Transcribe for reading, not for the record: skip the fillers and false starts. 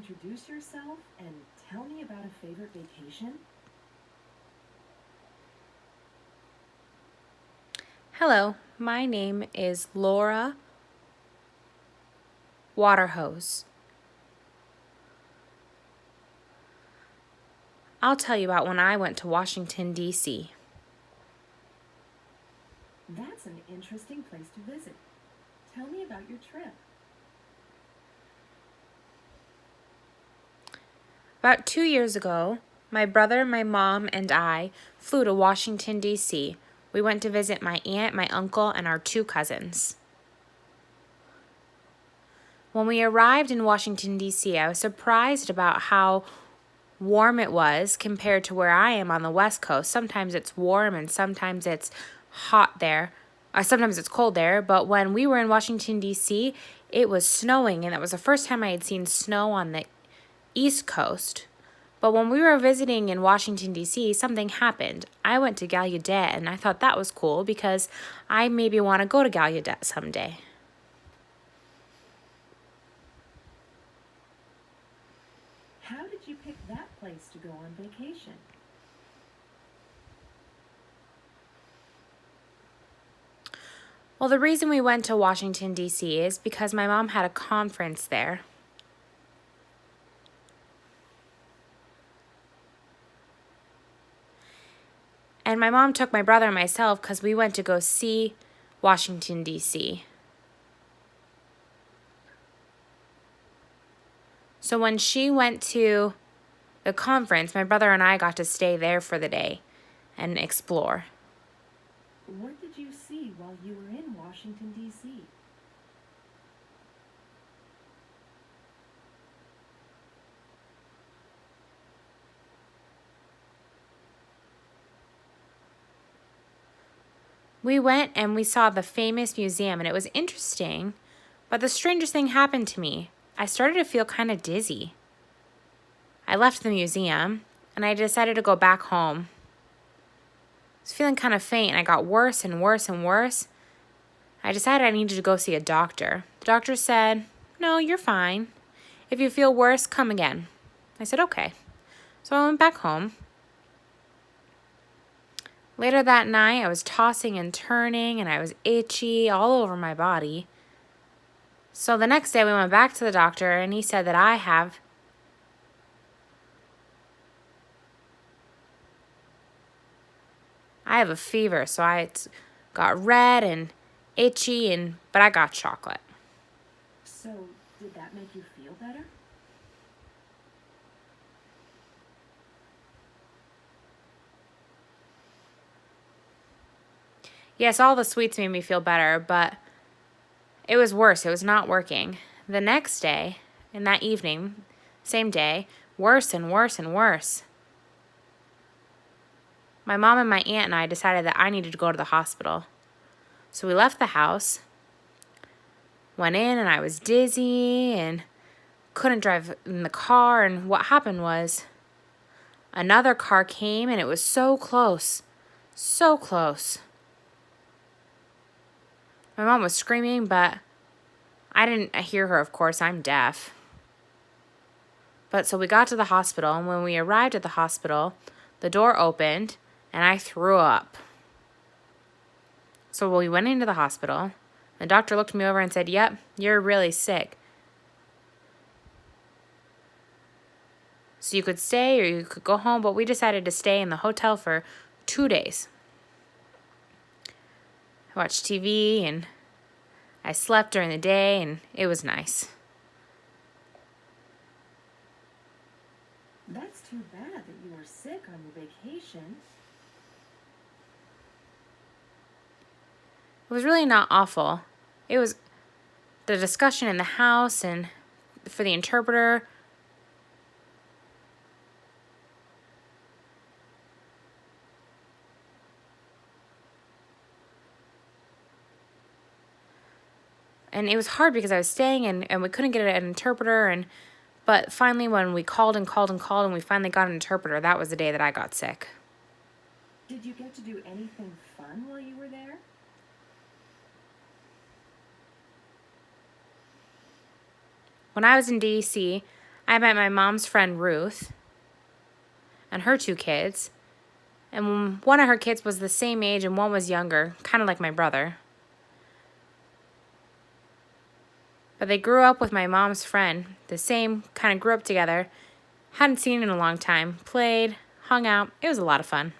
introduce yourself and tell me about a favorite vacation? Hello, my name is Laura Waterhose. I'll tell you about when I went to Washington, D.C. That's an interesting place to visit. Tell me about your trip. About 2 years ago, my brother, my mom, and I flew to Washington, D.C. We went to visit my aunt, my uncle, and our 2 cousins. When we arrived in Washington, D.C., I was surprised about how warm it was compared to where I am on the West Coast. Sometimes it's warm and sometimes it's hot there. Sometimes it's cold there. But when we were in Washington, D.C., it was snowing, and that was the first time I had seen snow on the East Coast. But when we were visiting in Washington, D.C., something happened. I went to Gallaudet, and I thought that was cool because I maybe want to go to Gallaudet someday. How did you pick that place to go on vacation? Well, the reason we went to Washington, D.C. is because my mom had a conference there. And my mom took my brother and myself because we went to go see Washington, D.C. So when she went to the conference, my brother and I got to stay there for the day and explore. What did you see while you were in Washington, D.C.? We went and we saw the famous museum, and it was interesting, but the strangest thing happened to me. I started to feel kind of dizzy. I left the museum, and I decided to go back home. I was feeling kind of faint, and I got worse and worse and worse. I decided I needed to go see a doctor. The doctor said, "No, you're fine. If you feel worse, come again." I said, "Okay." So I went back home. Later that night, I was tossing and turning, and I was itchy all over my body. So the next day, we went back to the doctor, and he said that I have a fever. So I got red and itchy, but I got chocolate. So, did that make you feel better? Yes, all the sweets made me feel better, but it was worse. It was not working. The next day, and that evening, same day, worse and worse and worse. My mom and my aunt and I decided that I needed to go to the hospital. So we left the house, went in, and I was dizzy and couldn't drive in the car. And what happened was another car came, and it was so close, so close. My mom was screaming, but I didn't hear her, of course. I'm deaf. But so we got to the hospital, and when we arrived at the hospital, the door opened, and I threw up. So we went into the hospital. The doctor looked me over and said, "Yep, you're really sick. So you could stay or you could go home," but we decided to stay in the hotel for 2 days. I watched TV and I slept during the day, and it was nice. That's too bad that you were sick on your vacation. It was really not awful. It was the discussion in the house and for the interpreter. And it was hard because I was staying and we couldn't get an interpreter. But finally, when we called and called and called and we finally got an interpreter, that was the day that I got sick. Did you get to do anything fun while you were there? When I was in D.C., I met my mom's friend Ruth and her 2 kids. And one of her kids was the same age and one was younger, kind of like my brother. But they grew up with my mom's friend, the same, kind of grew up together. Hadn't seen in a long time, played, hung out. It was a lot of fun.